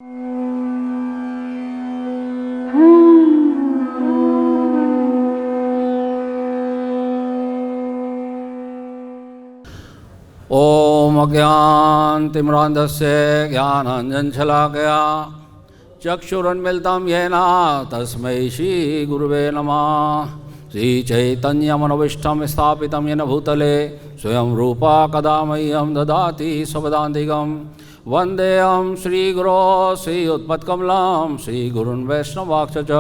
ओम अज्ञानतिमिरान्धस्य ज्ञानाञ्जनशलाकया चक्षुरुन्मीलितं येन तस्मै श्रीगुरुवे नमः। श्रीचैतन्यमनोभीष्टं स्थापितं येन भूतले स्वयं रूपा कदा मह्यं ददाति स्वपदान्तिकं। वन्देऽहं श्रीगुरो श्रीयुत्पत्कमलं श्रीगुरुन् वैष्णवांश्च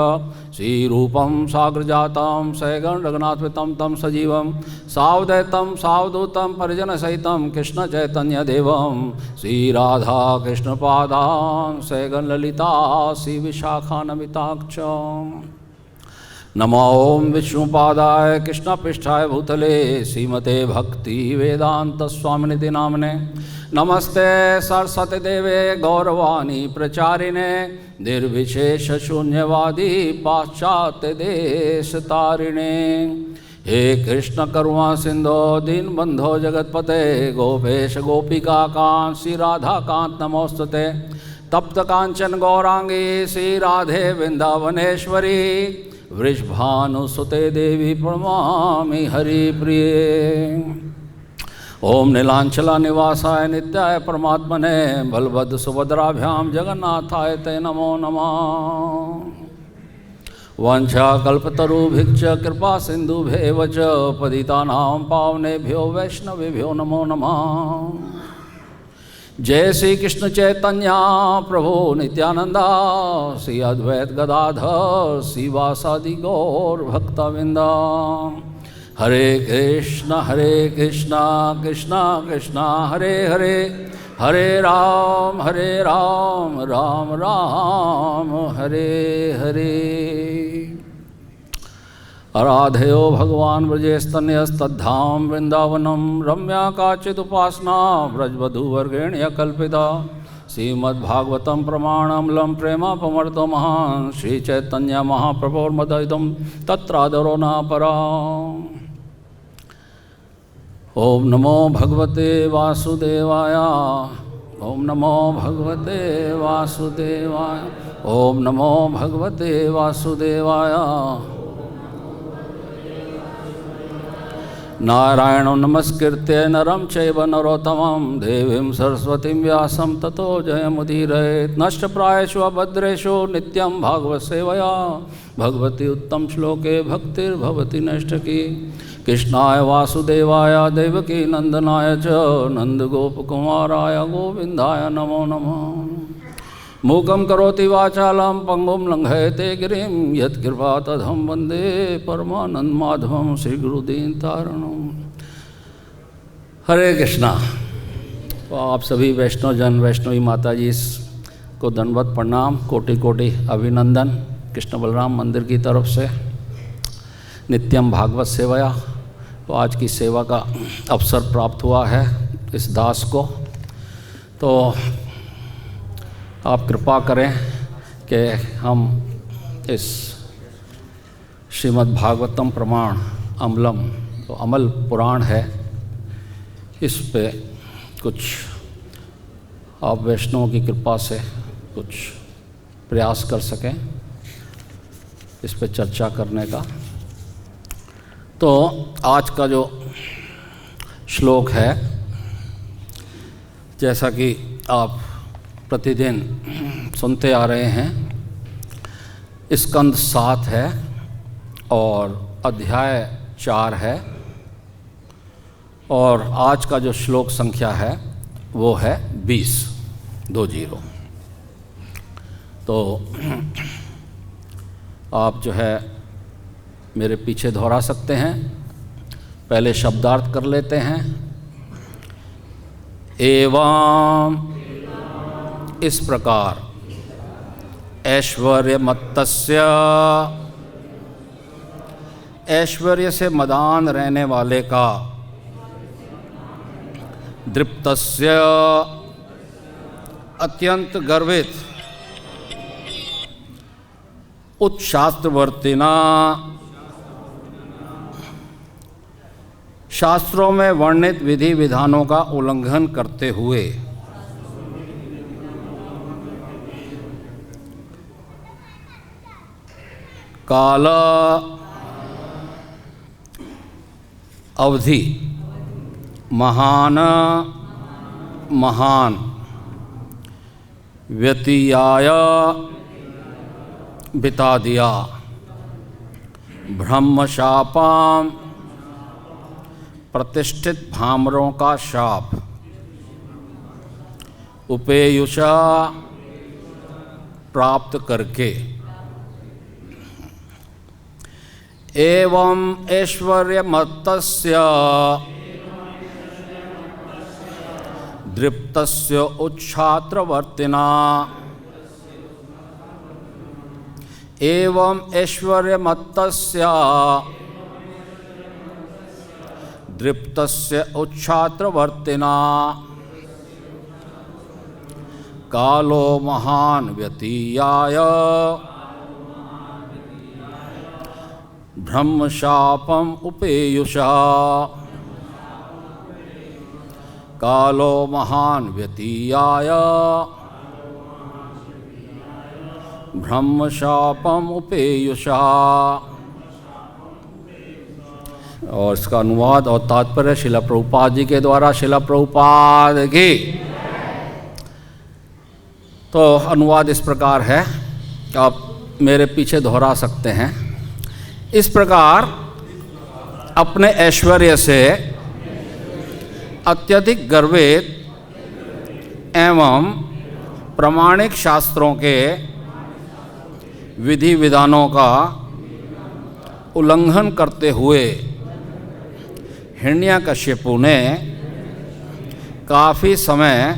श्रीरूपं साग्रजातं सगण रघुनाथान्वितं तं सजीवं सावधूतं सावधूतं परिजनसहितं कृष्णचैतन्यदेवं श्रीराधा कृष्णपादां सगण ललिता श्रीविशाखान्विताक्ष। नमो ओं विष्णुपादाय कृष्णपृष्ठाय भूतले श्रीमते भक्ति वेदांत स्वामिनिति नामने। नमस्ते सरस्वती देवे गौरवाणी प्रचारिणे निर्विशेष शून्यवादी पाश्चात्य देश तारिणे। हे कृष्ण करुणा सिंधो दीनबंधो जगतपते गोपेश गोपिका कांत श्री राधा कांत नमोस्तुते। तप्त कांचन गौरांगी श्री राधे वृंदावनेश्वरी वृषभानुसुते देवी प्रणमामि हरिप्रिये। ओम नीलांचला निवासाय नित्याय परमात्मने बलभद्र सुभद्राभ्याम जगन्नाथाय ते नमो नमः। वाञ्छाकल्पतरुभिश्च कृपा सिन्धुभ्येव च पतितानां पावनेभ्यो वैष्णवेभ्यो नमो नमः। जय श्री कृष्ण चैतन्य प्रभु नित्यानंदा श्री अद्वैत गदाधर श्रीवासादि गौर भक्तवृंदा। हरे कृष्ण कृष्ण कृष्ण हरे हरे हरे राम राम राम हरे हरे। आराधयो भगवान व्रजेस्तन्यस्तद्धाम वृंदावनम रम्या काचिदुपासना व्रजवधूवर्गेण्य कल्पिता। श्रीमद्भागवतम प्रमाणमूलं प्रेमापमर्दो महान् श्रीचैतन्य महाप्रभोर्मदइदं तत्रादरो न परा। ओम नमो भगवते वासुदेवाय ओम नमो भगवते वासुदेवाय ओम नमो भगवते वासुदेवाय। नारायणं नमस्कृत्य नरं चैव नरोत्तमं देवीं सरस्वतीं व्यासं ततो जयमुदीरयेत्। नष्टप्रायेषु अभद्रेषु नित्यं भागवत सेवया भगवती उत्तम श्लोके भक्तिर्भवति नैष्ठिकी। कृष्णाय वासुदेवाय देवकी नंदनाय च नन्दगोपकुमाराय गोविन्दाय नमो नमः। मूकं करोति वाचालं पंगुं लंघयते गिरिं यत्कृपातमहं वन्दे परमानन्दमाधवं श्रीगुरुदीनतारिणं। हरे कृष्णा। तो आप सभी वैष्णव जन वैष्णवी माता जी को दंडवत प्रणाम, कोटि कोटि अभिनंदन। कृष्ण बलराम मंदिर की तरफ से नित्यम भागवत सेवया तो आज की सेवा का अवसर प्राप्त हुआ है इस दास को। तो आप कृपा करें कि हम इस श्रीमद् भागवतम प्रमाण अमलम तो अमल पुराण है, इस पे कुछ आप वैष्णवों की कृपा से कुछ प्रयास कर सकें इस पे चर्चा करने का। तो आज का जो श्लोक है, जैसा कि आप प्रतिदिन सुनते आ रहे हैं, स्कंद 7 है और अध्याय 4 है और आज का जो श्लोक संख्या है वो है 20। तो आप जो है मेरे पीछे दोहरा सकते हैं। पहले शब्दार्थ कर लेते हैं। एवं इस प्रकार ऐश्वर्यमत्तस्य ऐश्वर्य से मदान रहने वाले का दृप्तस्य अत्यंत गर्वित उत्शास्त्रवर्तिना शास्त्रों में वर्णित विधि विधानों का उल्लंघन करते हुए काल अवधि महान महान व्यतीयाय बिता दिया ब्रह्मशापाम प्रतिष्ठित भामरों का शाप उपेयुषा प्राप्त करके एवं ऐश्वर्यमत्तस्य दृप्तस्य उच्छात्रवर्तिना एवं ऐश्वर्यमत्तस्य दृप्तस्य उच्छात्रवर्तिना कालो महान व्यतीयाय ब्रह्मशापम उपेयुषा कालो महान व्यतीयाय ब्रह्मशापम उपेयुषा। और इसका अनुवाद और तात्पर्य शिला प्रभुपाद जी के द्वारा। शिला प्रभुपाद की। तो अनुवाद इस प्रकार है, आप मेरे पीछे दोहरा सकते हैं। इस प्रकार अपने ऐश्वर्य से अत्यधिक गर्वित एवं प्रामाणिक शास्त्रों के विधि विधानों का उल्लंघन करते हुए हिरण्यकश्यपु ने काफ़ी समय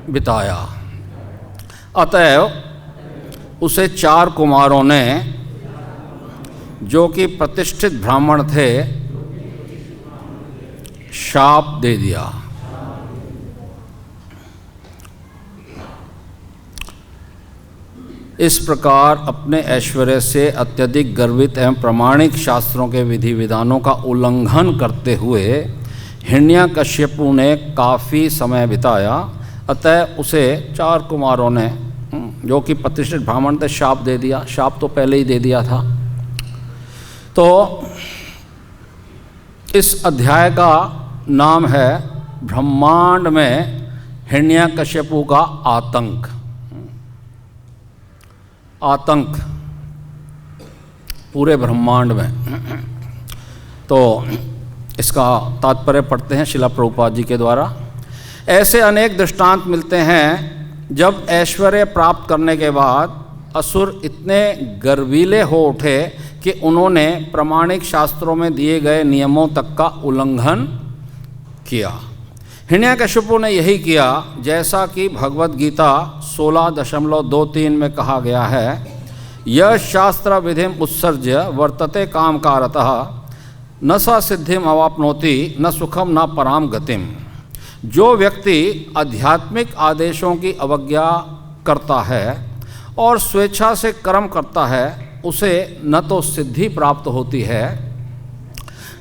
बिताया। अतएव उसे 4 कुमारों ने, जो कि प्रतिष्ठित ब्राह्मण थे, शाप दे दिया। इस प्रकार अपने ऐश्वर्य से अत्यधिक गर्वित एवं प्रामाणिक शास्त्रों के विधि विधानों का उल्लंघन करते हुए हिरण्यकश्यपु ने काफ़ी समय बिताया। अतः उसे 4 कुमारों ने, जो कि प्रतिष्ठित ब्राह्मण थे, शाप दे दिया। शाप तो पहले ही दे दिया था। तो इस अध्याय का नाम है ब्रह्मांड में हिरण्यकश्यपु का आतंक। आतंक पूरे ब्रह्मांड में। तो इसका तात्पर्य पढ़ते हैं शिला प्रभुपाद जी के द्वारा। ऐसे अनेक दृष्टांत मिलते हैं जब ऐश्वर्य प्राप्त करने के बाद असुर इतने गर्वीले हो उठे कि उन्होंने प्रामाणिक शास्त्रों में दिए गए नियमों तक का उल्लंघन किया। हिरण्यकश्यपु ने यही किया, जैसा कि भगवत गीता 16.23 में कहा गया है, यह शास्त्र विधिम उत्सर्ज्य वर्तते कामकारतः न स सिद्धिम अवाप्नोति न सुखम न पराम गतिम। जो व्यक्ति आध्यात्मिक आदेशों की अवज्ञा करता है और स्वेच्छा से कर्म करता है, उसे न तो सिद्धि प्राप्त होती है,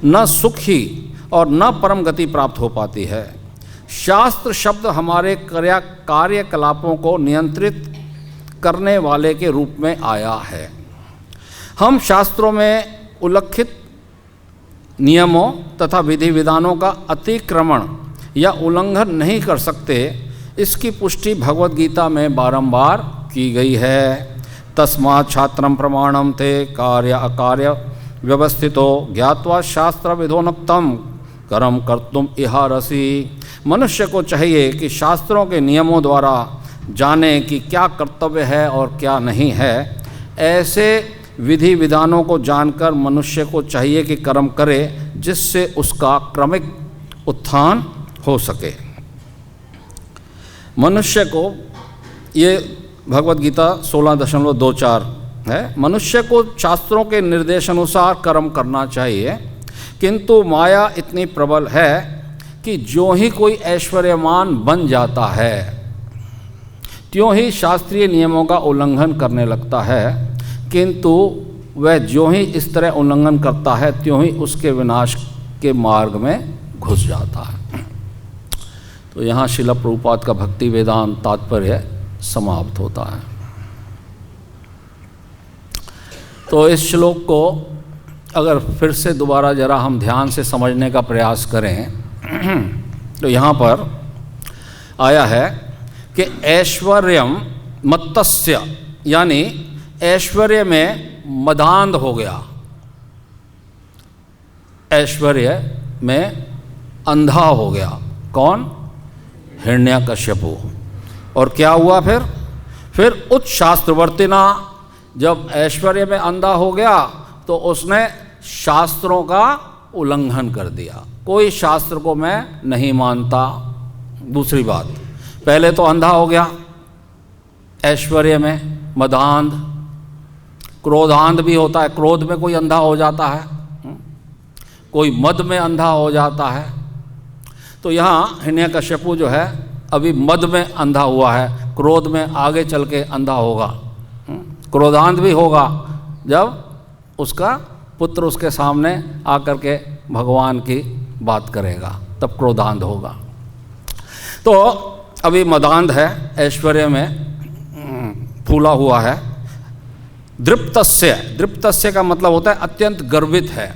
न सुख ही और न परम गति प्राप्त हो पाती है। शास्त्र शब्द हमारे कार्यकलापों को नियंत्रित करने वाले के रूप में आया है। हम शास्त्रों में उल्लिखित नियमों तथा विधि विधानों का अतिक्रमण या उल्लंघन नहीं कर सकते। इसकी पुष्टि भगवत गीता में बारंबार की गई है। तस्मात् छात्रम प्रमाणम ते कार्य अकार्य व्यवस्थितो ज्ञात्वा शास्त्र विधोनक्तम कर्म कर्तुम इहारसी। मनुष्य को चाहिए कि शास्त्रों के नियमों द्वारा जाने कि क्या कर्तव्य है और क्या नहीं है। ऐसे विधि विधानों को जानकर मनुष्य को चाहिए कि कर्म करे, जिससे उसका क्रमिक उत्थान हो सके। मनुष्य को, ये भगवत गीता 16.24 है, मनुष्य को शास्त्रों के निर्देशानुसार कर्म करना चाहिए, किंतु माया इतनी प्रबल है कि जो ही कोई ऐश्वर्यमान बन जाता है, त्यों ही शास्त्रीय नियमों का उल्लंघन करने लगता है। किंतु वह जो ही इस तरह उल्लंघन करता है, त्यों ही उसके विनाश के मार्ग में घुस जाता है। तो यहाँ शिला प्रभुपाद का भक्ति वेदांत तात्पर्य समाप्त होता है। तो इस श्लोक को अगर फिर से दोबारा जरा हम ध्यान से समझने का प्रयास करें तो यहाँ पर आया है कि ऐश्वर्यम मत्तस्य, यानी ऐश्वर्य में मदांध हो गया, ऐश्वर्य में अंधा हो गया। कौन? हिरण्यकश्यपु। और क्या हुआ फिर उच्च शास्त्रवर्तिना, जब ऐश्वर्य में अंधा हो गया तो उसने शास्त्रों का उल्लंघन कर दिया। कोई शास्त्र को मैं नहीं मानता। दूसरी बात, पहले तो अंधा हो गया ऐश्वर्य में, मदांध, क्रोधांध भी होता है, क्रोध में कोई अंधा हो जाता है, कोई मद में अंधा हो जाता है। तो यहाँ हिरण्यकश्यपु जो है अभी मद में अंधा हुआ है, क्रोध में आगे चल के अंधा होगा। क्रोधांध भी होगा जब उसका पुत्र उसके सामने आकर के भगवान की बात करेगा, तब क्रोधांध होगा। तो अभी मदांध है, ऐश्वर्य में फूला हुआ है। दृप्तस्य, दृप्तस्य का मतलब होता है अत्यंत गर्वित है,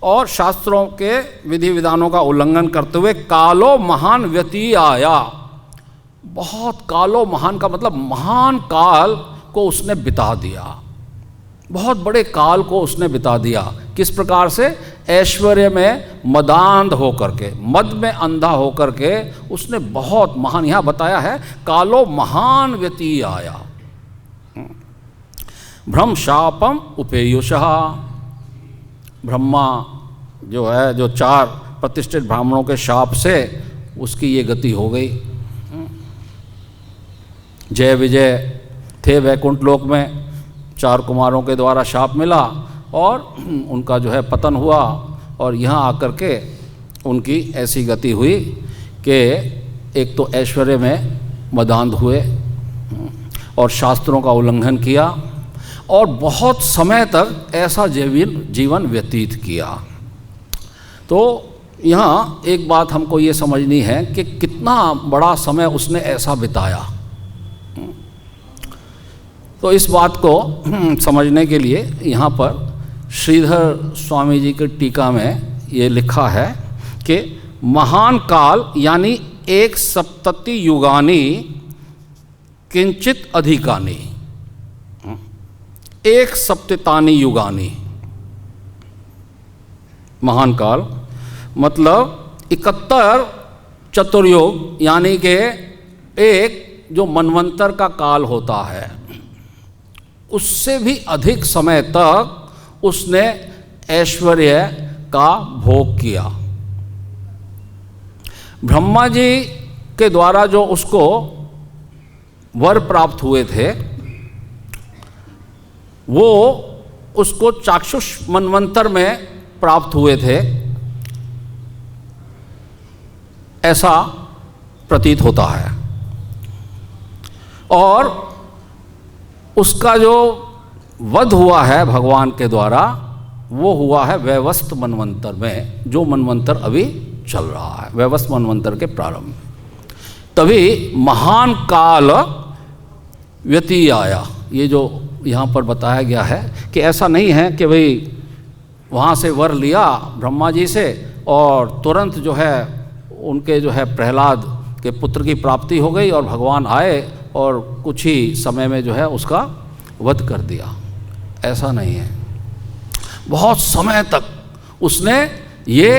और शास्त्रों के विधि विधानों का उल्लंघन करते हुए कालो महान व्यतीय आया। बहुत कालो महान का मतलब महान काल को उसने बिता दिया, बहुत बड़े काल को उसने बिता दिया। किस प्रकार से? ऐश्वर्य में मदांध होकर के, मद में अंधा होकर के उसने बहुत महान, यहाँ बताया है कालो महान व्यतीय आया। ब्रह्म शापम उपेयुषः, ब्रह्मा जो है, जो 4 प्रतिष्ठित ब्राह्मणों के शाप से उसकी ये गति हो गई। जय विजय थे वैकुंठ लोक में, 4 कुमारों के द्वारा शाप मिला और उनका जो है पतन हुआ, और यहाँ आकर के उनकी ऐसी गति हुई कि एक तो ऐश्वर्य में मदांध हुए और शास्त्रों का उल्लंघन किया, और बहुत समय तक ऐसा जीवन व्यतीत किया। तो यहाँ एक बात हमको ये समझनी है कि कितना बड़ा समय उसने ऐसा बिताया। तो इस बात को समझने के लिए यहाँ पर श्रीधर स्वामी जी की टीका में ये लिखा है कि महान काल यानी 1 युगानी किंचित अधिकानी, 1 युगानी। महान काल मतलब 71 चतुर्युग, यानी कि एक जो मनवंतर का काल होता है उससे भी अधिक समय तक उसने ऐश्वर्य का भोग किया। ब्रह्मा जी के द्वारा जो उसको वर प्राप्त हुए थे वो उसको चाक्षुष मनवंतर में प्राप्त हुए थे, ऐसा प्रतीत होता है। और उसका जो वध हुआ है भगवान के द्वारा वो हुआ है वैवस्वत मनवंतर में, जो मनवंतर अभी चल रहा है, वैवस्वत मनवंतर के प्रारंभ में। तभी महान काल व्यतीय आया। ये जो यहाँ पर बताया गया है कि ऐसा नहीं है कि भाई वहाँ से वर लिया ब्रह्मा जी से और तुरंत जो है उनके जो है प्रहलाद के पुत्र की प्राप्ति हो गई और भगवान आए और कुछ ही समय में जो है उसका वध कर दिया। ऐसा नहीं है, बहुत समय तक उसने ये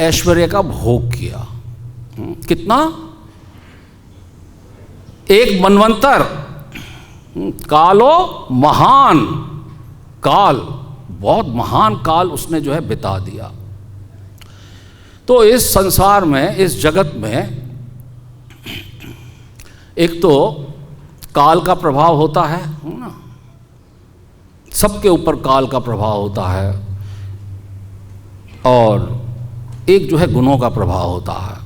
ऐश्वर्य का भोग किया। कितना? 1 मनवंतर। कालो महान काल, बहुत महान काल उसने जो है बिता दिया। तो इस संसार में, इस जगत में एक तो काल का प्रभाव होता है ना, सबके ऊपर काल का प्रभाव होता है, और एक जो है गुणों का प्रभाव होता है।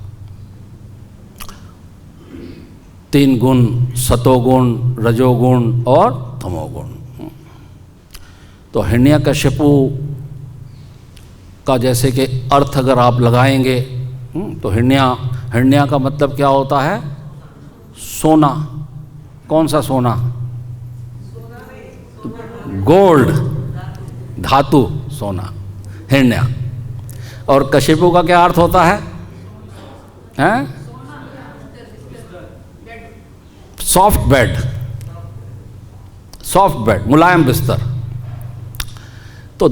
3 गुण, सतोगुण, रजोगुण और तमोगुण। तो हिरण्यकश्यपु का जैसे कि अर्थ अगर आप लगाएंगे तो हिरण्या का मतलब क्या होता है? सोना। कौन सा सोना? गोल्ड, धातु, सोना, हिरण्या। और कश्यपु का क्या अर्थ होता है? हैं? सॉफ्ट बेड, सॉफ्ट बेड, मुलायम बिस्तर। तो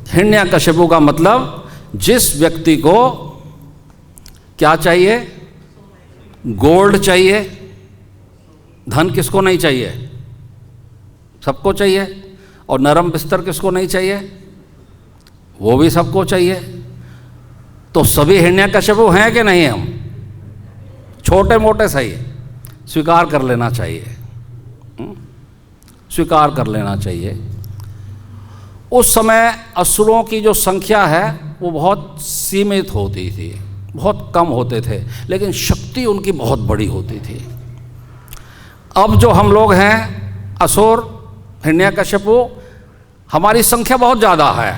हिरण्यकश्यपु का मतलब जिस व्यक्ति को क्या चाहिए? गोल्ड चाहिए। धन किसको नहीं चाहिए? सबको चाहिए। और नरम बिस्तर किसको नहीं चाहिए? वो भी सबको चाहिए। तो सभी हिरण्यकश्यपु हैं कि नहीं? हम छोटे मोटे सही है, स्वीकार कर लेना चाहिए, स्वीकार कर लेना चाहिए। उस समय असुरों की जो संख्या है वो बहुत सीमित होती थी, बहुत कम होते थे, लेकिन शक्ति उनकी बहुत बड़ी होती थी। अब जो हम लोग हैं असुर, हिरण्यकश्यपु, हमारी संख्या बहुत ज़्यादा है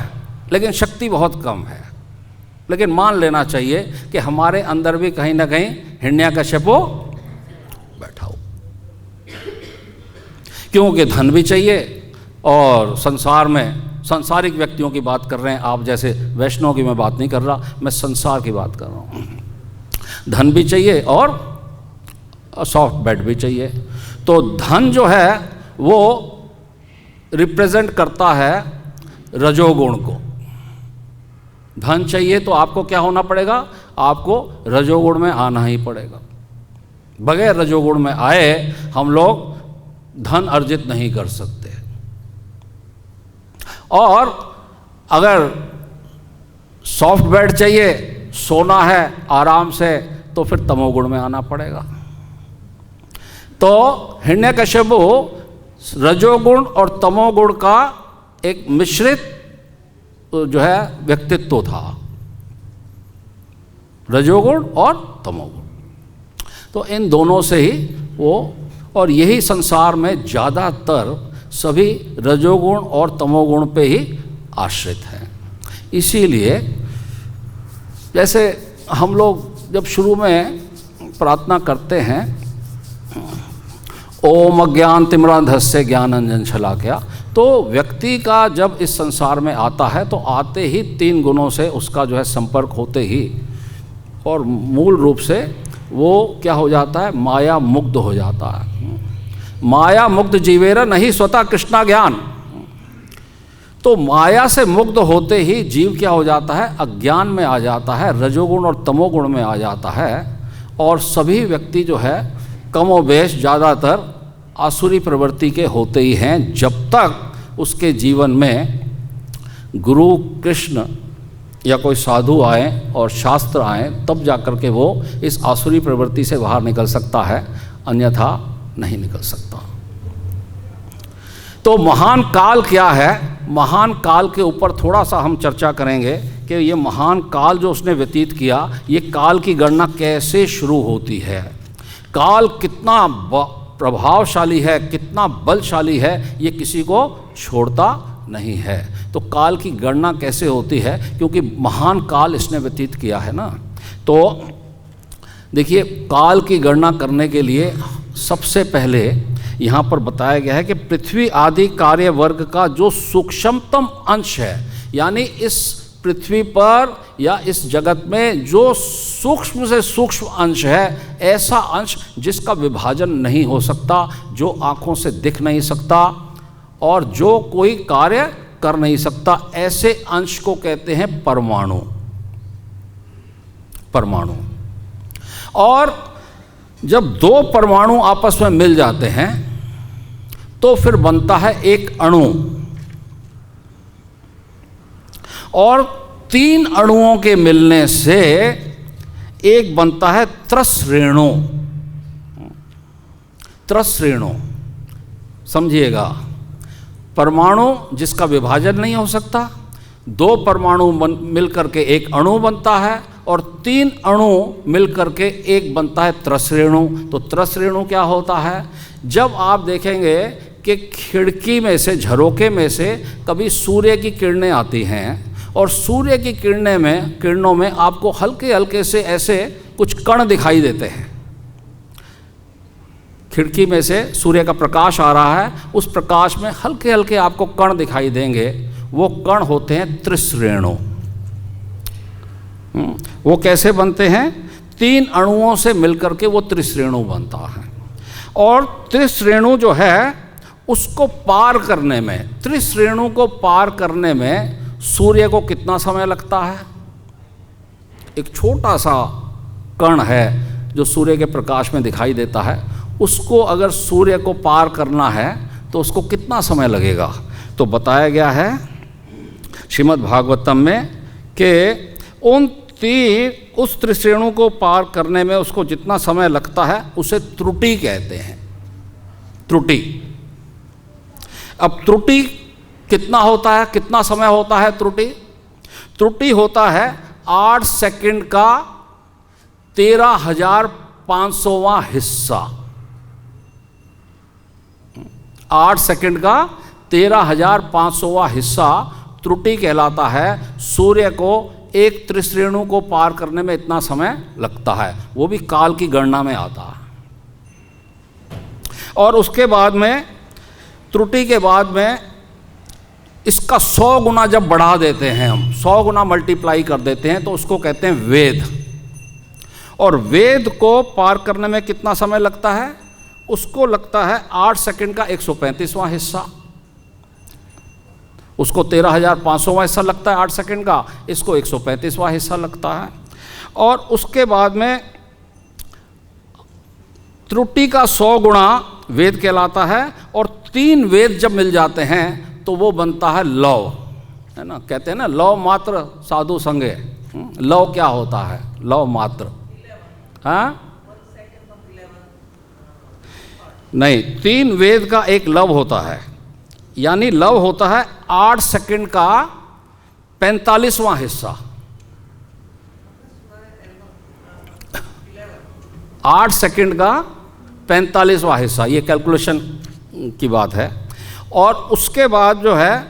लेकिन शक्ति बहुत कम है। लेकिन मान लेना चाहिए कि हमारे अंदर भी कहीं ना कहीं हिरण्यकश्यपु बैठा हो, क्योंकि धन भी चाहिए और संसार में सांसारिक व्यक्तियों की बात कर रहे हैं आप, जैसे वैष्णव की मैं बात नहीं कर रहा, मैं संसार की बात कर रहा हूँ। धन भी चाहिए और सॉफ्ट बेड भी चाहिए। तो धन जो है वो रिप्रेजेंट करता है रजोगुण को। धन चाहिए तो आपको क्या होना पड़ेगा? आपको रजोगुण में आना ही पड़ेगा। बगैर रजोगुण में आए हम लोग धन अर्जित नहीं कर सकते। और अगर सॉफ्ट बेड चाहिए, सोना है आराम से, तो फिर तमोगुण में आना पड़ेगा। तो हिरण्यकश्यपु रजोगुण और तमोगुण का एक मिश्रित जो है व्यक्तित्व था, रजोगुण और तमोगुण। तो इन दोनों से ही वो, और यही संसार में ज़्यादातर सभी रजोगुण और तमोगुण पे ही आश्रित हैं। इसीलिए जैसे हम लोग जब शुरू में प्रार्थना करते हैं, ओम अज्ञानतिमिरान्धस्य ज्ञानांजन शलाकया, तो व्यक्ति का जब इस संसार में आता है तो आते ही 3 गुणों से उसका जो है संपर्क होते ही, और मूल रूप से वो क्या हो जाता है? माया मुग्ध हो जाता है। माया मुग्ध जीवेर नहीं स्वतः कृष्णा ज्ञान। तो माया से मुग्ध होते ही जीव क्या हो जाता है? अज्ञान में आ जाता है, रजोगुण और तमोगुण में आ जाता है। और सभी व्यक्ति जो है कमोबेश ज़्यादातर आसुरी प्रवृत्ति के होते ही हैं, जब तक उसके जीवन में गुरु कृष्ण या कोई साधु आए और शास्त्र आए, तब जाकर के वो इस आसुरी प्रवृत्ति से बाहर निकल सकता है, अन्यथा नहीं निकल सकता। तो महान काल क्या है? महान काल के ऊपर थोड़ा सा हम चर्चा करेंगे कि ये महान काल जो उसने व्यतीत किया, ये काल की गणना कैसे शुरू होती है, काल कितना प्रभावशाली है, कितना बलशाली है, ये किसी को छोड़ता नहीं है। तो काल की गणना कैसे होती है? क्योंकि महान काल इसने व्यतीत किया है ना। तो देखिए, काल की गणना करने के लिए सबसे पहले यहाँ पर बताया गया है कि पृथ्वी आदि कार्य वर्ग का जो सूक्ष्मतम अंश है, यानी इस पृथ्वी पर या इस जगत में जो सूक्ष्म से सूक्ष्म अंश है, ऐसा अंश जिसका विभाजन नहीं हो सकता, जो आँखों से दिख नहीं सकता और जो कोई कार्य कर नहीं सकता, ऐसे अंश को कहते हैं परमाणु। परमाणु। और जब 2 परमाणु आपस में मिल जाते हैं तो फिर बनता है एक अणु, और 3 अणुओं के मिलने से एक बनता है त्रसरेणु। त्रसरेणु समझिएगा, परमाणु जिसका विभाजन नहीं हो सकता, 2 परमाणु मिलकर के एक अणु बनता है, और 3 अणु मिलकर के एक बनता है त्रसरेणु। तो त्रसरेणु क्या होता है? जब आप देखेंगे कि खिड़की में से, झरोके में से कभी सूर्य की किरणें आती हैं, और सूर्य की किरणों में आपको हल्के हल्के से ऐसे कुछ कण दिखाई देते हैं खिड़की में से सूर्य का प्रकाश आ रहा है, उस प्रकाश में हल्के हल्के आपको कण दिखाई देंगे। वो कण होते हैं त्रिश्रेणु। वो कैसे बनते हैं? 3 अणुओं से मिलकर के वो त्रिश्रेणु बनता है। और त्रिश्रेणु जो है उसको पार करने में, त्रिश्रेणु को पार करने में सूर्य को कितना समय लगता है? एक छोटा सा कण है जो सूर्य के प्रकाश में दिखाई देता है, उसको अगर सूर्य को पार करना है तो उसको कितना समय लगेगा? तो बताया गया है श्रीमद् भागवतम में कि उस त्रिश्रेणु को पार करने में उसको जितना समय लगता है उसे त्रुटि कहते हैं। त्रुटि। अब त्रुटि कितना होता है, कितना समय होता है त्रुटि? त्रुटि होता है 8 सेकंड का 13,500वां हिस्सा। 8 सेकंड का 13,500वां हिस्सा त्रुटि कहलाता है। सूर्य को एक त्रिश्रेणु को पार करने में इतना समय लगता है, वो भी काल की गणना में आता है। और उसके बाद में, त्रुटि के बाद में इसका 100 गुना जब बढ़ा देते हैं हम, 100 गुना मल्टीप्लाई कर देते हैं, तो उसको कहते हैं वेद। और वेद को पार करने में कितना समय लगता है? उसको लगता है 8 सेकंड का 135वां हिस्सा। उसको 13,500वां हिस्सा लगता है 8 सेकंड का, इसको 135वां हिस्सा लगता है। और उसके बाद में त्रुटि का 100 गुणा वेद कहलाता है। और 3 वेद जब मिल जाते हैं तो वो बनता है लव, है ना। कहते हैं ना, लव मात्र साधु संगे। लव क्या होता है? लव मात्र, हाँ नहीं, 3 वेद का एक लव होता है। यानी लव होता है 8 सेकंड का 45वां हिस्सा। 8 सेकंड का 45वां हिस्सा, ये कैलकुलेशन की बात है। और उसके बाद जो है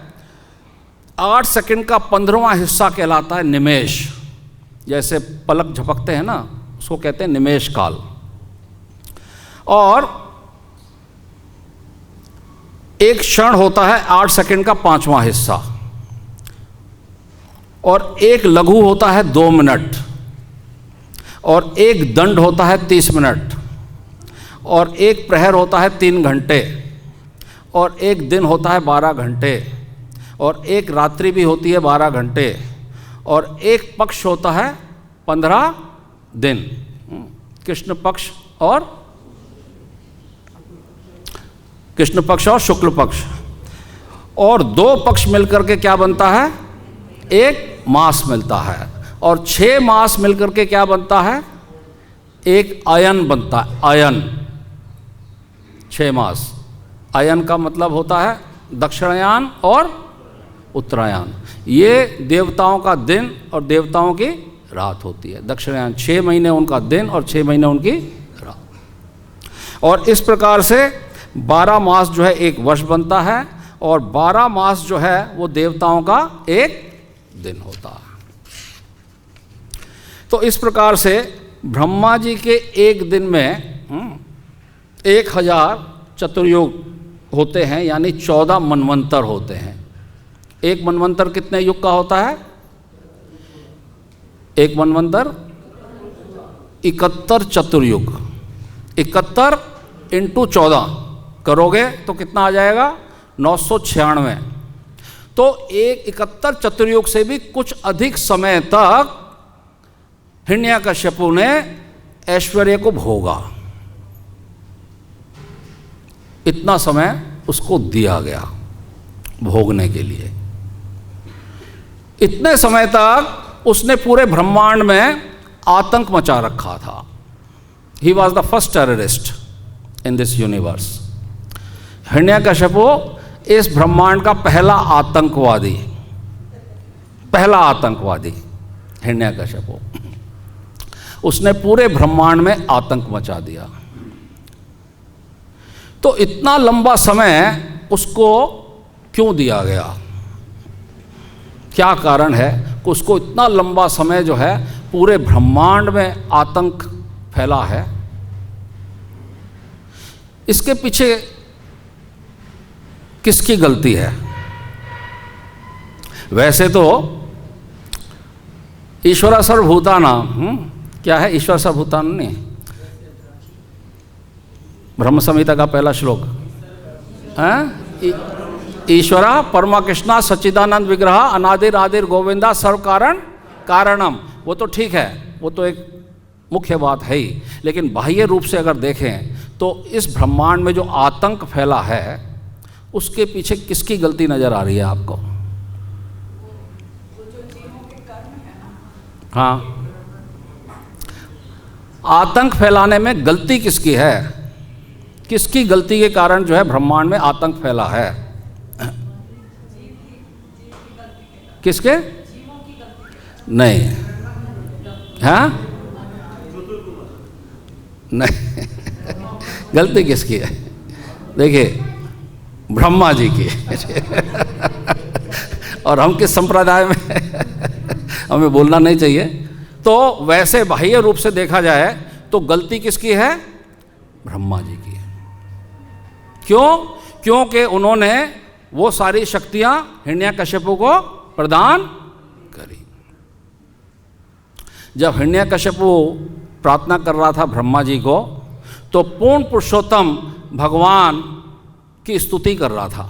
8 सेकंड का 15वां हिस्सा कहलाता है निमेष। जैसे पलक झपकते हैं ना, उसको कहते हैं निमेष काल। और एक क्षण होता है 8 सेकंड का 5वां हिस्सा। और एक लघु होता है 2 मिनट। और एक दंड होता है 30 मिनट। और एक प्रहर होता है 3 घंटे। और एक दिन होता है 12 घंटे। और एक रात्रि भी होती है 12 घंटे। और एक पक्ष होता है 15 दिन, कृष्ण पक्ष और शुक्ल पक्ष। और 2 पक्ष मिलकर के क्या बनता है? एक मास मिलता है। और 6 मास मिलकर के क्या बनता है? एक अयन बनता है। अयन, 6 मास। अयन का मतलब होता है दक्षिणायन और उत्तरायण। ये देवताओं का दिन और देवताओं की रात होती है। दक्षिणायन 6 महीने उनका दिन और 6 महीने उनकी रात। और इस प्रकार से 12 मास जो है एक वर्ष बनता है। और 12 मास जो है वो देवताओं का एक दिन होता है। तो इस प्रकार से ब्रह्मा जी के एक दिन में 1000 चतुर्युग होते हैं, यानी 14 मनवंतर होते हैं। एक मनवंतर कितने युग का होता है? एक मनवंतर 71 चतुर्युग। 71 इंटू 14 करोगे तो कितना आ जाएगा? 996। तो एक 71 चतुर्युग से भी कुछ अधिक समय तक हिरण्यकश्यपु ने ऐश्वर्य को भोगा। इतना समय उसको दिया गया भोगने के लिए। इतने समय तक उसने पूरे ब्रह्मांड में आतंक मचा रखा था। He was the first terrorist in this universe. Hiranyakashipu इस ब्रह्मांड का पहला आतंकवादी हिरण्यकश्यपु। उसने पूरे ब्रह्मांड में आतंक मचा दिया। तो इतना लंबा समय उसको क्यों दिया गया? क्या कारण है कि उसको इतना लंबा समय जो है पूरे ब्रह्मांड में आतंक फैला है? इसके पीछे किसकी गलती है? वैसे तो ईश्वर सर्वभूतानां, क्या है ईश्वर सर्वभूतानां? नहीं, ब्रह्म संहिता का पहला श्लोक है, ईश्वरा परमा कृष्णा सच्चिदानंद विग्रह अनादिर आदिर गोविंदा सर्व कारण कारणम। वो तो ठीक है, वो तो एक मुख्य बात है ही, लेकिन बाह्य रूप से अगर देखें तो इस ब्रह्मांड में जो आतंक फैला है उसके पीछे किसकी गलती नजर आ रही है आपको? हाँ, आतंक फैलाने में गलती किसकी है? किसकी गलती के कारण जो है ब्रह्मांड में आतंक फैला है? किसके? नहीं, हाँ नहीं गलती किसकी है? देखिए, ब्रह्मा जी की और हम किस संप्रदाय में हमें बोलना नहीं चाहिए। तो वैसे बाह्य रूप से देखा जाए तो गलती किसकी है? ब्रह्मा जी की है। क्यों? क्योंकि उन्होंने वो सारी शक्तियां हिरण्यकश्यपु को प्रदान करी। जब हिरण्यकश्यपु प्रार्थना कर रहा था ब्रह्मा जी को, तो पूर्ण पुरुषोत्तम भगवान की स्तुति कर रहा था।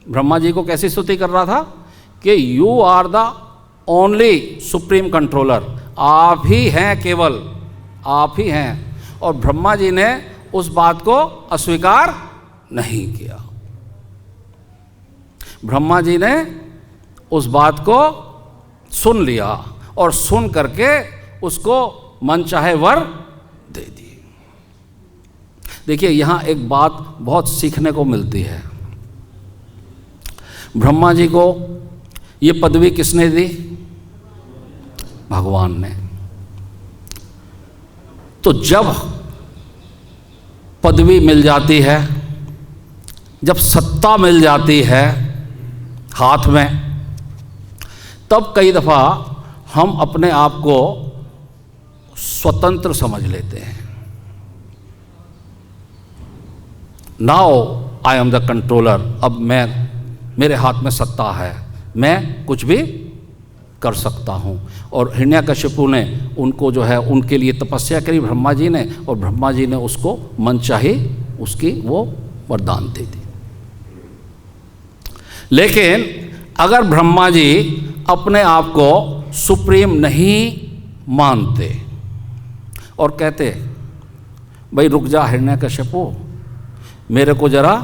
ब्रह्मा जी को कैसी स्तुति कर रहा था? कि you are the only supreme controller, आप ही हैं, केवल आप ही हैं। और ब्रह्मा जी ने उस बात को अस्वीकार नहीं किया। ब्रह्मा जी ने उस बात को सुन लिया और सुन करके उसको मनचाहे वर दे दिए। देखिए, यहां एक बात बहुत सीखने को मिलती है। ब्रह्मा जी को ये पदवी किसने दी? भगवान ने। तो जब पदवी मिल जाती है, जब सत्ता मिल जाती है हाथ में, तब कई दफ़ा हम अपने आप को स्वतंत्र समझ लेते हैं। Now I am the controller, अब मेरे हाथ में सत्ता है, मैं कुछ भी कर सकता हूँ। और हिरण्यकश्यपु ने उनको जो है उनके लिए तपस्या करी ब्रह्मा जी ने, और ब्रह्मा जी ने उसको मनचाही उसकी वो वरदान दे दी। लेकिन अगर ब्रह्मा जी अपने आप को सुप्रीम नहीं मानते और कहते, भाई रुक जा हिरण्यकश्यपु, मेरे को जरा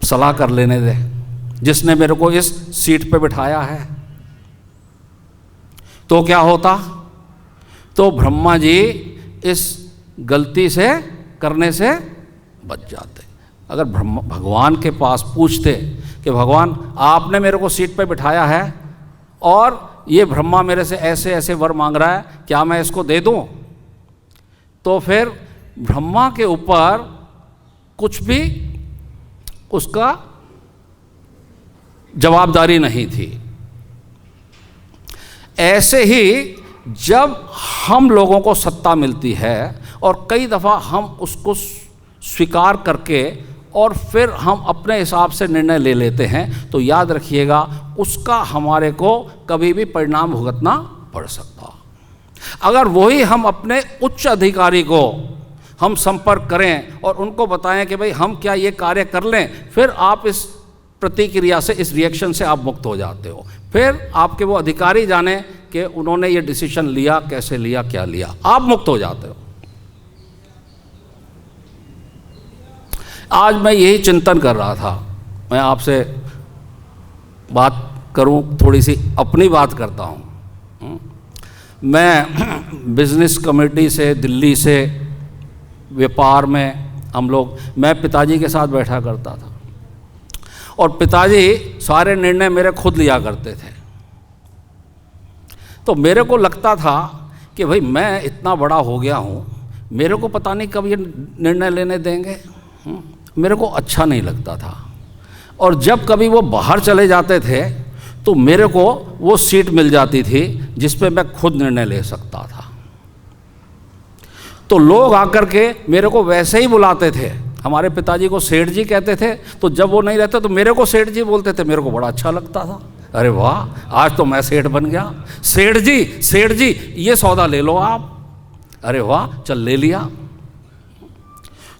सलाह कर लेने दे, जिसने मेरे को इस सीट पे बिठाया है, तो क्या होता? तो ब्रह्मा जी इस गलती से करने से बच जाते। अगर भगवान के पास पूछते कि भगवान आपने मेरे को सीट पे बिठाया है और ये ब्रह्मा मेरे से ऐसे ऐसे वर मांग रहा है, क्या मैं इसको दे दूं? तो फिर ब्रह्मा के ऊपर कुछ भी उसका जवाबदारी नहीं थी। ऐसे ही जब हम लोगों को सत्ता मिलती है और कई दफ़ा हम उसको स्वीकार करके और फिर हम अपने हिसाब से निर्णय ले लेते हैं, तो याद रखिएगा उसका हमारे को कभी भी परिणाम भुगतना पड़ सकता। अगर वही हम अपने उच्च अधिकारी को हम संपर्क करें और उनको बताएं कि भाई हम क्या ये कार्य कर लें, फिर आप इस प्रतिक्रिया से, इस रिएक्शन से आप मुक्त हो जाते हो। फिर आपके वो अधिकारी जाने कि उन्होंने ये डिसीजन लिया, कैसे लिया, क्या लिया, आप मुक्त हो जाते हो। आज मैं यही चिंतन कर रहा था, मैं आपसे बात करूं, थोड़ी सी अपनी बात करता हूं। मैं बिजनेस कमेटी से, दिल्ली से, व्यापार में हम लोग, मैं पिताजी के साथ बैठा करता था और पिताजी सारे निर्णय मेरे खुद लिया करते थे। तो मेरे को लगता था कि भाई मैं इतना बड़ा हो गया हूँ, मेरे को पता नहीं कब ये निर्णय लेने देंगे। मेरे को अच्छा नहीं लगता था। और जब कभी वो बाहर चले जाते थे तो मेरे को वो सीट मिल जाती थी जिस पे मैं खुद निर्णय ले सकता था। तो लोग आकर के मेरे को वैसे ही बुलाते थे। हमारे पिताजी को सेठ जी कहते थे, तो जब वो नहीं रहते तो मेरे को सेठ जी बोलते थे। मेरे को बड़ा अच्छा लगता था, अरे वाह आज तो मैं सेठ बन गया। सेठ जी ये सौदा ले लो आप, अरे वाह चल ले लिया।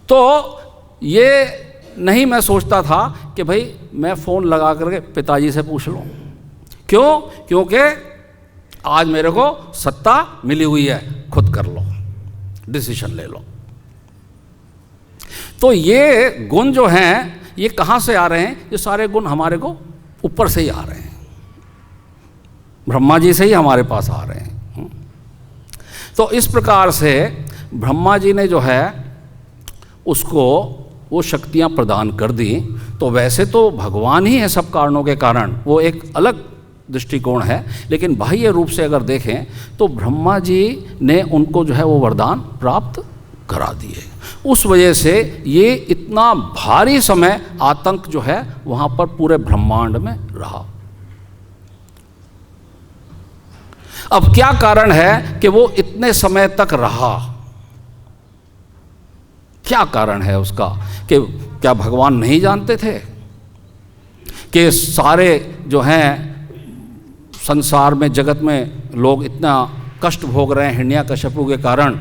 तो ये नहीं मैं सोचता था कि भाई मैं फ़ोन लगा करके पिताजी से पूछ लूँ। क्यों? क्योंकि आज मेरे को सत्ता मिली हुई है, खुद कर लो, डिसीजन ले लो। तो ये गुण जो हैं ये कहाँ से आ रहे हैं? ये सारे गुण हमारे को ऊपर से ही आ रहे हैं, ब्रह्मा जी से ही हमारे पास आ रहे हैं। तो इस प्रकार से ब्रह्मा जी ने जो है उसको वो शक्तियाँ प्रदान कर दी। तो वैसे तो भगवान ही है सब कारणों के कारण, वो एक अलग दृष्टिकोण है, लेकिन बाह्य रूप से अगर देखें तो ब्रह्मा जी ने उनको जो है वो वरदान प्राप्त करा दिए। उस वजह से ये इतना भारी समय आतंक जो है वहाँ पर पूरे ब्रह्मांड में रहा। अब क्या कारण है कि वो इतने समय तक रहा? क्या कारण है उसका? कि क्या भगवान नहीं जानते थे कि सारे जो हैं संसार में, जगत में लोग इतना कष्ट भोग रहे हैं हिरण्यकश्यपु के कारण?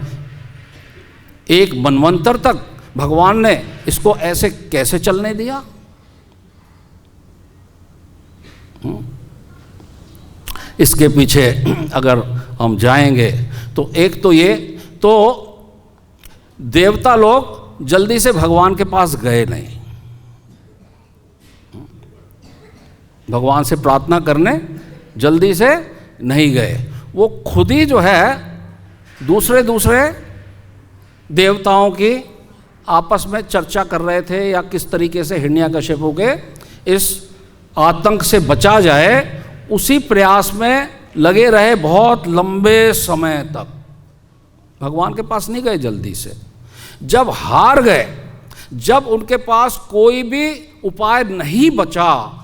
एक मनवंतर तक भगवान ने इसको ऐसे कैसे चलने दिया? इसके पीछे अगर हम जाएंगे तो एक तो ये, तो देवता लोग जल्दी से भगवान के पास गए नहीं, भगवान से प्रार्थना करने जल्दी से नहीं गए। वो खुद ही जो है दूसरे देवताओं की आपस में चर्चा कर रहे थे या किस तरीके से हिरण्यकश्यपु के इस आतंक से बचा जाए, उसी प्रयास में लगे रहे बहुत लंबे समय तक। भगवान के पास नहीं गए जल्दी से। जब हार गए, जब उनके पास कोई भी उपाय नहीं बचा,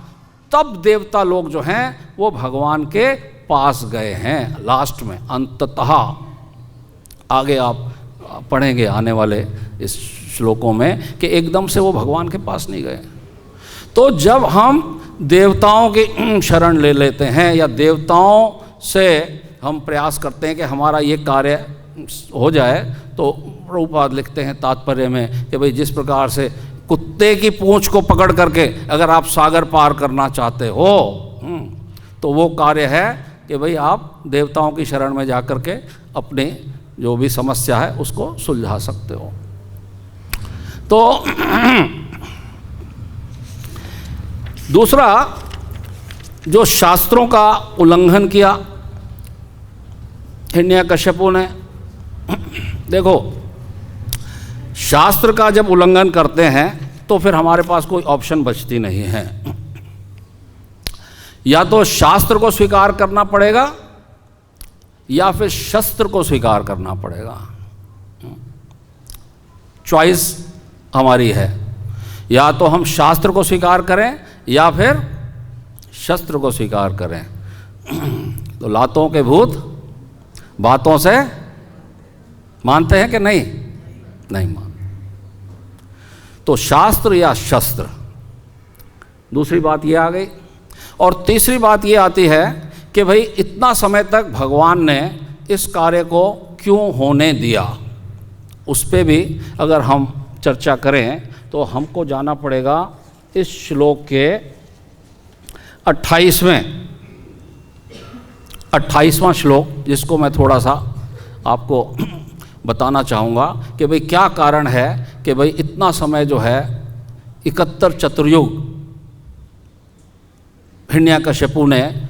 तब देवता लोग जो हैं वो भगवान के पास गए हैं लास्ट में, अंततः। आगे आप पढ़ेंगे आने वाले इस श्लोकों में कि एकदम से वो भगवान के पास नहीं गए। तो जब हम देवताओं की शरण ले लेते हैं या देवताओं से हम प्रयास करते हैं कि हमारा ये कार्य हो जाए, तो प्रभुपाद लिखते हैं तात्पर्य में कि भाई जिस प्रकार से कुत्ते की पूंछ को पकड़ करके अगर आप सागर पार करना चाहते हो, तो वो कार्य है कि भाई आप देवताओं की शरण में जा कर के अपने जो भी समस्या है उसको सुलझा सकते हो। तो दूसरा, जो शास्त्रों का उल्लंघन किया हिरण्यकश्यपु ने। देखो, शास्त्र का जब उल्लंघन करते हैं तो फिर हमारे पास कोई ऑप्शन बचती नहीं है। या तो शास्त्र को स्वीकार करना पड़ेगा या फिर शस्त्र को स्वीकार करना पड़ेगा। चॉइस हमारी है, या तो हम शास्त्र को स्वीकार करें या फिर शस्त्र को स्वीकार करें। तो लातों के भूत बातों से मानते हैं कि नहीं? नहीं मानते। तो शास्त्र या शस्त्र, दूसरी बात ये आ गई। और तीसरी बात ये आती है कि भाई इतना समय तक भगवान ने इस कार्य को क्यों होने दिया, उस पर भी अगर हम चर्चा करें तो हमको जाना पड़ेगा इस श्लोक के 28वां श्लोक, जिसको मैं थोड़ा सा आपको बताना चाहूँगा कि भाई क्या कारण है कि भाई इतना समय जो है 71 चतुर्युग हिरण्यकश्यपु ने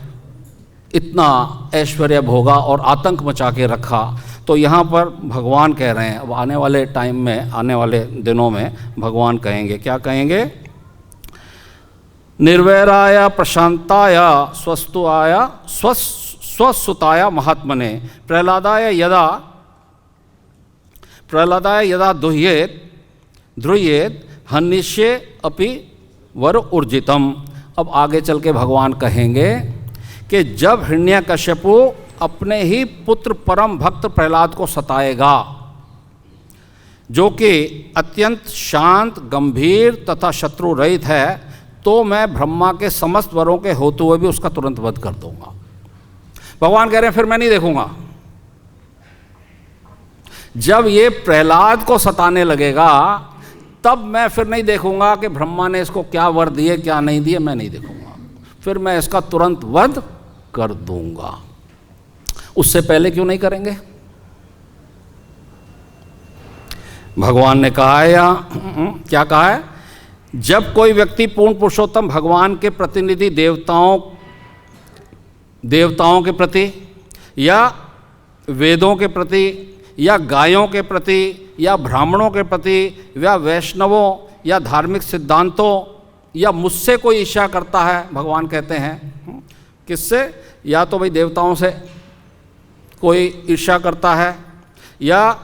इतना ऐश्वर्य भोगा और आतंक मचा के रखा। तो यहाँ पर भगवान कह रहे हैं, अब आने वाले टाइम में, आने वाले दिनों में भगवान कहेंगे, क्या कहेंगे? निर्वैराय प्रशांताय स्वसुताय महात्मने प्रहलादाय यदा ध्रुयेत हनिष्ये अपि वर ऊर्जितम। अब आगे चल के भगवान कहेंगे कि जब हिरण्यकश्यपु अपने ही पुत्र परम भक्त प्रहलाद को सताएगा, जो कि अत्यंत शांत, गंभीर तथा शत्रु रहित है, तो मैं ब्रह्मा के समस्त वरों के होते हुए भी उसका तुरंत वध कर दूंगा। भगवान कह रहे हैं फिर मैं नहीं देखूंगा। जब ये प्रहलाद को सताने लगेगा तब मैं फिर नहीं देखूंगा कि ब्रह्मा ने इसको क्या वर दिए क्या नहीं दिए, मैं नहीं देखूंगा, फिर मैं इसका तुरंत वध कर दूंगा। उससे पहले क्यों नहीं करेंगे? भगवान ने कहा है या क्या कहा है? जब कोई व्यक्ति पूर्ण पुरुषोत्तम भगवान के प्रतिनिधि देवताओं के प्रति या वेदों के प्रति या गायों के प्रति या ब्राह्मणों के प्रति या वैष्णवों या धार्मिक सिद्धांतों या मुझसे कोई ईर्ष्या करता है, भगवान कहते हैं किससे? या तो भाई देवताओं से कोई ईर्ष्या करता है, या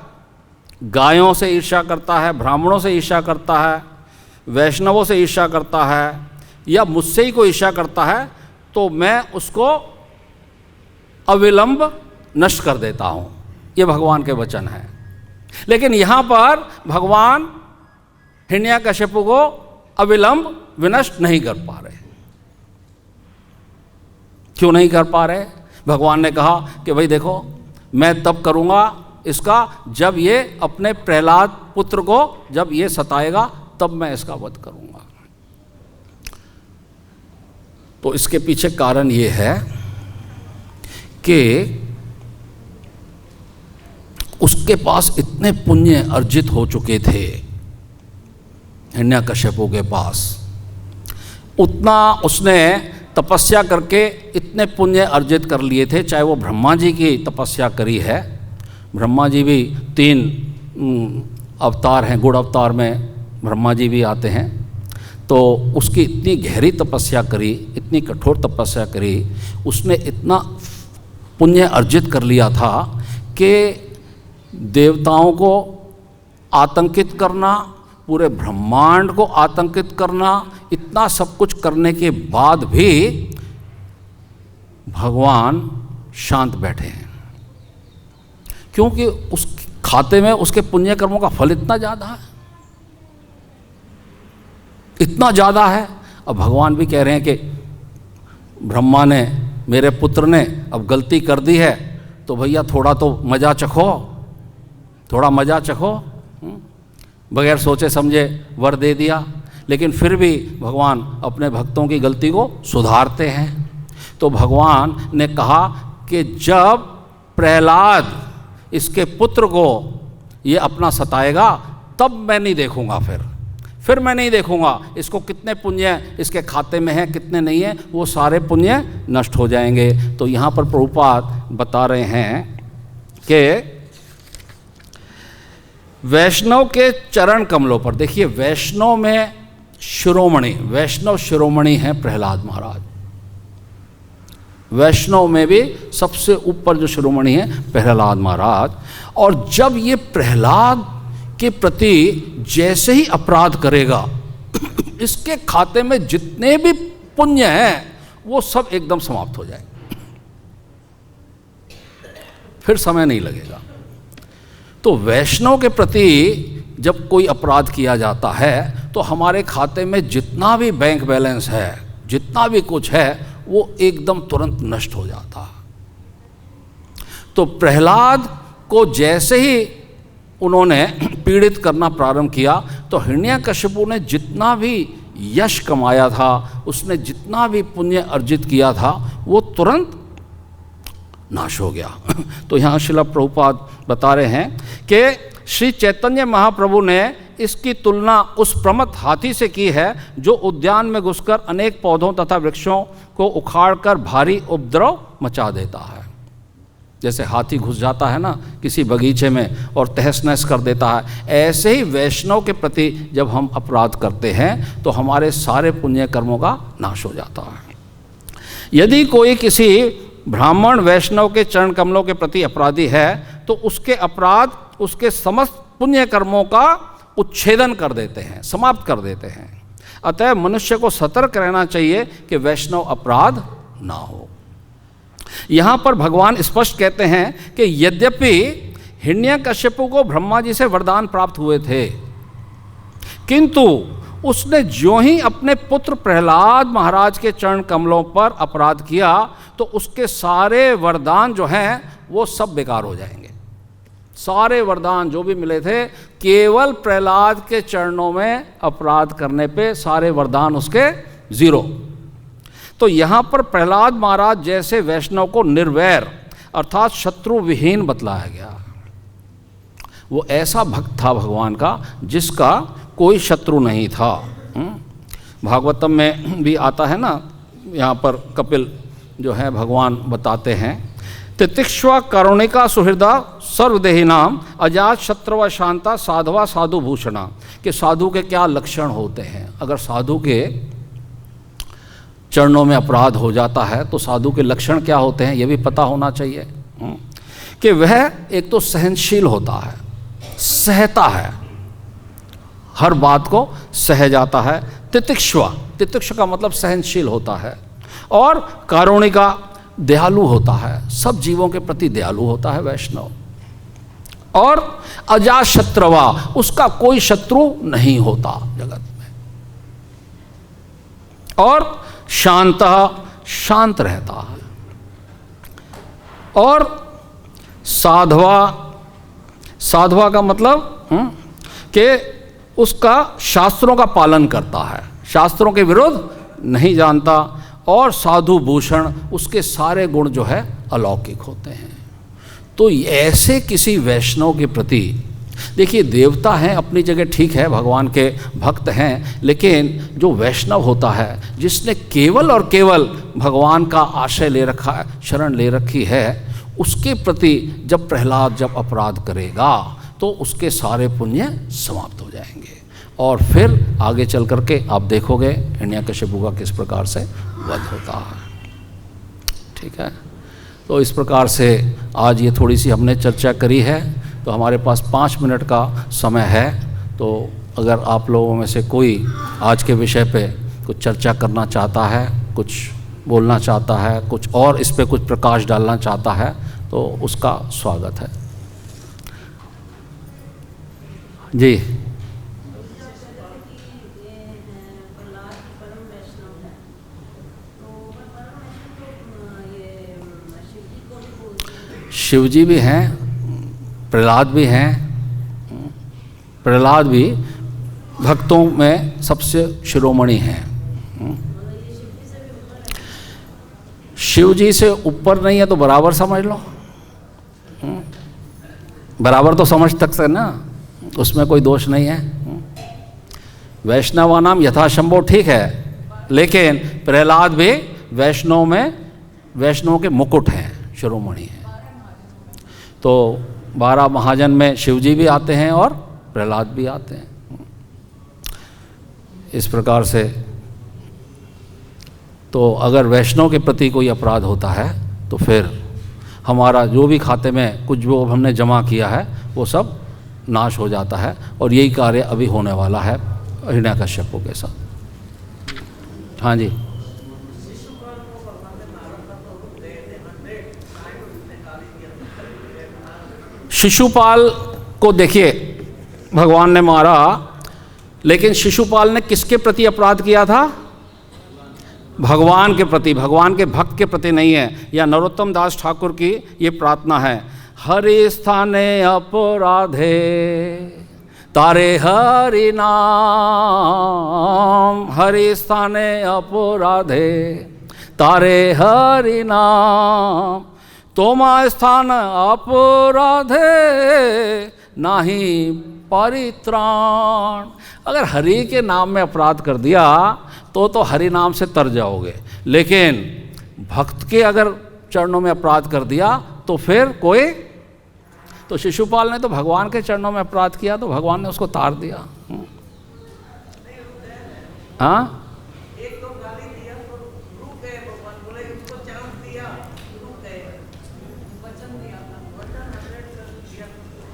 गायों से ईर्ष्या करता है, ब्राह्मणों से ईर्ष्या करता है, वैष्णवों से ईर्ष्या करता है, या मुझसे ही कोई ईर्ष्या करता है, तो मैं उसको अविलंब नष्ट कर देता हूँ। ये भगवान के वचन हैं। लेकिन यहाँ पर भगवान हिरण्यकशिपु को अविलंब विनष्ट नहीं कर पा रहे। क्यों नहीं कर पा रहे? भगवान ने कहा कि भाई देखो, मैं तब करूँगा इसका जब ये अपने प्रहलाद पुत्र को जब ये सताएगा, तब मैं इसका वध करूँगा। तो इसके पीछे कारण ये है कि उसके पास इतने पुण्य अर्जित हो चुके थे, हिरण्यकशिपु के पास उतना उसने तपस्या करके इतने पुण्य अर्जित कर लिए थे। चाहे वो ब्रह्मा जी की तपस्या करी है, ब्रह्मा जी भी 3 अवतार हैं, गुण अवतार में ब्रह्मा जी भी आते हैं, तो उसकी इतनी गहरी तपस्या करी, इतनी कठोर तपस्या करी, उसने इतना पुण्य अर्जित कर लिया था कि देवताओं को आतंकित करना, पूरे ब्रह्मांड को आतंकित करना, इतना सब कुछ करने के बाद भी भगवान शांत बैठे हैं, क्योंकि उस खाते में उसके पुण्य कर्मों का फल इतना ज़्यादा है, इतना ज़्यादा है। अब भगवान भी कह रहे हैं कि ब्रह्मा ने, मेरे पुत्र ने अब गलती कर दी है, तो भैया थोड़ा तो मज़ा चखो, थोड़ा मज़ा चखो। बगैर सोचे समझे वर दे दिया, लेकिन फिर भी भगवान अपने भक्तों की गलती को सुधारते हैं। तो भगवान ने कहा कि जब प्रहलाद इसके पुत्र को ये अपना सताएगा, तब मैं नहीं देखूंगा, फिर मैं नहीं देखूंगा इसको कितने पुण्य इसके खाते में है, कितने नहीं है, वो सारे पुण्य नष्ट हो जाएंगे। तो यहाँ पर प्रभुपाद बता रहे हैं कि वैष्णव के चरण कमलों पर, देखिए वैष्णव में शिरोमणि, वैष्णव शिरोमणि हैं प्रहलाद महाराज। वैष्णव में भी सबसे ऊपर जो शिरोमणि है प्रहलाद महाराज। और जब ये प्रहलाद के प्रति जैसे ही अपराध करेगा, इसके खाते में जितने भी पुण्य हैं वो सब एकदम समाप्त हो जाएंगे, फिर समय नहीं लगेगा। तो वैष्णव के प्रति जब कोई अपराध किया जाता है तो हमारे खाते में जितना भी बैंक बैलेंस है, जितना भी कुछ है, वो एकदम तुरंत नष्ट हो जाता है। तो प्रहलाद को जैसे ही उन्होंने पीड़ित करना प्रारंभ किया, तो हिरण्यकशिपु ने जितना भी यश कमाया था, उसने जितना भी पुण्य अर्जित किया था, वो तुरंत नाश हो गया। तो यहाँ श्रील प्रभुपाद बता रहे हैं कि श्री चैतन्य महाप्रभु ने इसकी तुलना उस प्रमत्त हाथी से की है जो उद्यान में घुसकर अनेक पौधों तथा वृक्षों को उखाड़कर भारी उपद्रव मचा देता है। जैसे हाथी घुस जाता है ना किसी बगीचे में और तहस नहस कर देता है, ऐसे ही वैष्णव के प्रति जब हम अपराध करते हैं तो हमारे सारे पुण्य कर्मों का नाश हो जाता है। यदि कोई किसी ब्राह्मण वैष्णव के चरण कमलों के प्रति अपराधी है तो उसके अपराध उसके समस्त पुण्य कर्मों का उच्छेदन कर देते हैं, समाप्त कर देते हैं। अतः मनुष्य को सतर्क रहना चाहिए कि वैष्णव अपराध ना हो। यहाँ पर भगवान स्पष्ट कहते हैं कि यद्यपि हिरण्यकश्यपु को ब्रह्मा जी से वरदान प्राप्त हुए थे, किंतु उसने जो ही अपने पुत्र प्रहलाद महाराज के चरण कमलों पर अपराध किया तो उसके सारे वरदान जो हैं वो सब बेकार हो जाएंगे। सारे वरदान जो भी मिले थे, केवल प्रहलाद के चरणों में अपराध करने पे सारे वरदान उसके जीरो। तो यहाँ पर प्रहलाद महाराज जैसे वैष्णव को निर्वैर अर्थात शत्रु विहीन बतलाया गया। वो ऐसा भक्त था भगवान का जिसका कोई शत्रु नहीं था। भागवतम में भी आता है ना, यहाँ पर कपिल जो है भगवान बताते हैं, तितिक्ष्वा करुणिका सुहृदा सर्वदेही नाम अजात शत्रव शांता साधवा साधु भूषणा, कि साधु के क्या लक्षण होते हैं। अगर साधु के चरणों में अपराध हो जाता है तो साधु के लक्षण क्या होते हैं ये भी पता होना चाहिए। कि वह एक तो सहनशील होता है, सहता है, हर बात को सह जाता है। तितिक्ष्वा, तितिक्ष का मतलब सहनशील होता है। और कारुणिका, दयालु होता है, सब जीवों के प्रति दयालु होता है वैष्णव। और अजात शत्रवा, उसका कोई शत्रु नहीं होता जगत में। और शांत, शांत रहता है। और साधवा, साधवा का मतलब कि उसका शास्त्रों का पालन करता है, शास्त्रों के विरुद्ध नहीं जानता। और साधु भूषण, उसके सारे गुण जो है अलौकिक होते हैं। तो ऐसे किसी वैष्णव के प्रति, देखिए देवता हैं अपनी जगह ठीक है, भगवान के भक्त हैं, लेकिन जो वैष्णव होता है जिसने केवल और केवल भगवान का आश्रय ले रखा है, शरण ले रखी है, उसके प्रति जब प्रहलाद जब अपराध करेगा तो उसके सारे पुण्य समाप्त हो जाएंगे। और फिर आगे चल करके आप देखोगे हिरण्यकश्यपु का किस प्रकार से वध होता है। ठीक है, तो इस प्रकार से आज ये थोड़ी सी हमने चर्चा करी है। तो हमारे पास 5 मिनट का समय है, तो अगर आप लोगों में से कोई आज के विषय पे कुछ चर्चा करना चाहता है, कुछ बोलना चाहता है, कुछ और इस पे कुछ प्रकाश डालना चाहता है, तो उसका स्वागत है। जी, शिव जी भी हैं, प्रहलाद भी हैं। प्रहलाद भी भक्तों में सबसे शिरोमणि हैं। शिव जी से ऊपर नहीं है तो बराबर समझ लो, बराबर तो समझ सकते ना, उसमें कोई दोष नहीं है। वैष्णवा नाम यथाशंभो ठीक है, लेकिन प्रहलाद भी वैष्णव में, वैष्णव के मुकुट हैं, शिरोमणि हैं। तो 12 महाजन में शिवजी भी आते हैं और प्रहलाद भी आते हैं। इस प्रकार से तो अगर वैष्णव के प्रति कोई अपराध होता है तो फिर हमारा जो भी खाते में कुछ जो हमने जमा किया है वो सब नाश हो जाता है। और यही कार्य अभी होने वाला है हिरण्यकश्यपु के साथ। हाँ जी, शिशुपाल को देखिए भगवान ने मारा, लेकिन शिशुपाल ने किसके प्रति अपराध किया था? भगवान के प्रति, भगवान के भक्त के प्रति नहीं है। या नरोत्तम दास ठाकुर की ये प्रार्थना है, हरि स्थाने अपराधे तारे हरि नाम, हरि स्थाने अपराधे तारे हरि नाम, तोमा स्थान अपराधे नाही परित्राण। अगर हरि के नाम में अपराध कर दिया तो हरि नाम से तर जाओगे, लेकिन भक्त के अगर चरणों में अपराध कर दिया तो फिर कोई, तो शिशुपाल ने तो भगवान के चरणों में अपराध किया तो भगवान ने उसको तार दिया। हाँ,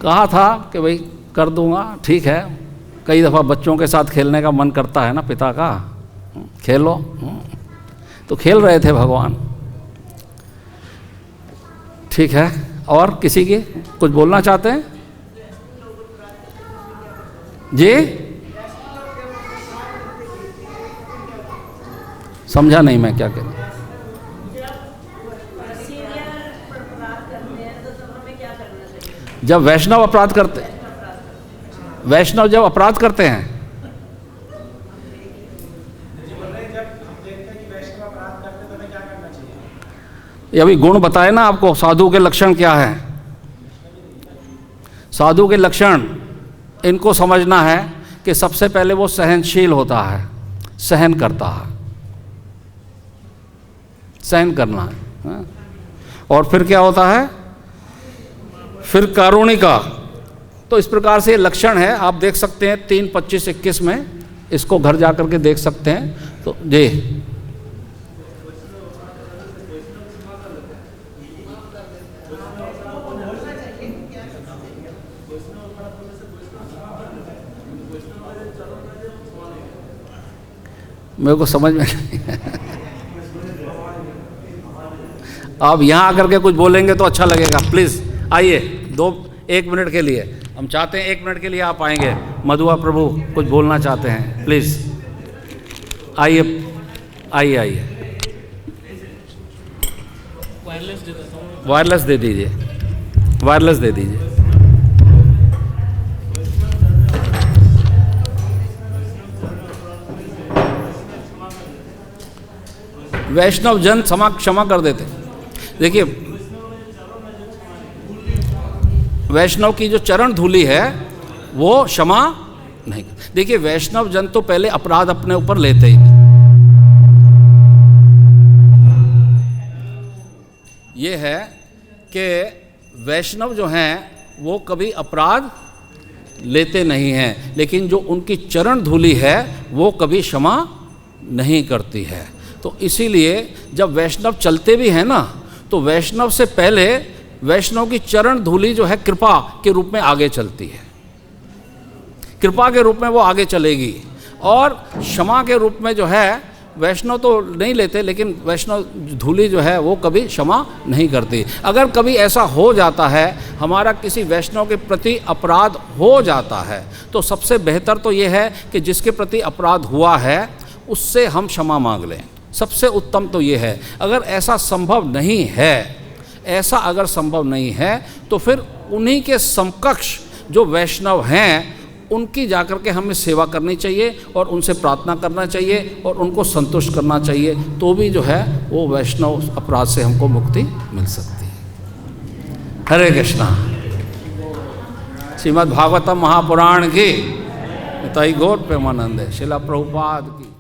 कहा था कि भाई कर दूंगा, ठीक है। कई दफ़ा बच्चों के साथ खेलने का मन करता है ना पिता का, खेलो, तो खेल रहे थे भगवान। ठीक है, और किसी के कुछ बोलना चाहते हैं जी? समझा नहीं मैं क्या कह रहा हूँ। जब वैष्णव अपराध करते, वैष्णव जब अपराध करते हैं, ये अभी गुण बताए ना आपको, साधु के लक्षण क्या है। साधु के लक्षण इनको समझना है कि सबसे पहले वो सहनशील होता है, सहन करता है, सहन करना है। और फिर क्या होता है, फिर कारुणिका। तो इस प्रकार से लक्षण है, आप देख सकते हैं 3, 25, 21 में, इसको घर जा कर के देख सकते हैं। तो जी मेरे को समझ में नहीं आप यहाँ आकर के कुछ बोलेंगे तो अच्छा लगेगा। प्लीज़ आइए 1 मिनट के लिए, हम चाहते हैं 1 मिनट के लिए आप आएंगे। मधुआ प्रभु कुछ बोलना चाहते हैं, प्लीज़ आइए आइए आइए। वायरलेस दे दीजिए, वायरलेस दे दीजिए। वैष्णव जन क्षमा कर देते। देखिए वैष्णव की जो चरण धूली है वो क्षमा नहीं। देखिए वैष्णव जन तो पहले अपराध अपने ऊपर लेते ही नहीं। ये है कि वैष्णव जो हैं वो कभी अपराध लेते नहीं हैं, लेकिन जो उनकी चरण धूली है वो कभी क्षमा नहीं करती है। तो इसीलिए जब वैष्णव चलते भी हैं ना, तो वैष्णव से पहले वैष्णव की चरण धूली जो है कृपा के रूप में आगे चलती है, कृपा के रूप में वो आगे चलेगी। और क्षमा के रूप में जो है वैष्णव तो नहीं लेते, लेकिन वैष्णव धूली जो है वो कभी क्षमा नहीं करती। अगर कभी ऐसा हो जाता है, हमारा किसी वैष्णव के प्रति अपराध हो जाता है, तो सबसे बेहतर तो ये है कि जिसके प्रति अपराध हुआ है उससे हम क्षमा मांग लें। सबसे उत्तम तो ये है। अगर ऐसा संभव नहीं है, ऐसा अगर संभव नहीं है, तो फिर उन्हीं के समकक्ष जो वैष्णव हैं उनकी जाकर के हमें सेवा करनी चाहिए और उनसे प्रार्थना करना चाहिए और उनको संतुष्ट करना चाहिए, तो भी जो है वो वैष्णव अपराध से हमको मुक्ति मिल सकती है। हरे कृष्णा। श्रीमद् भागवतम महापुराण की निताई गौर प्रेमानंद है। श्रीला प्रभुपाद की।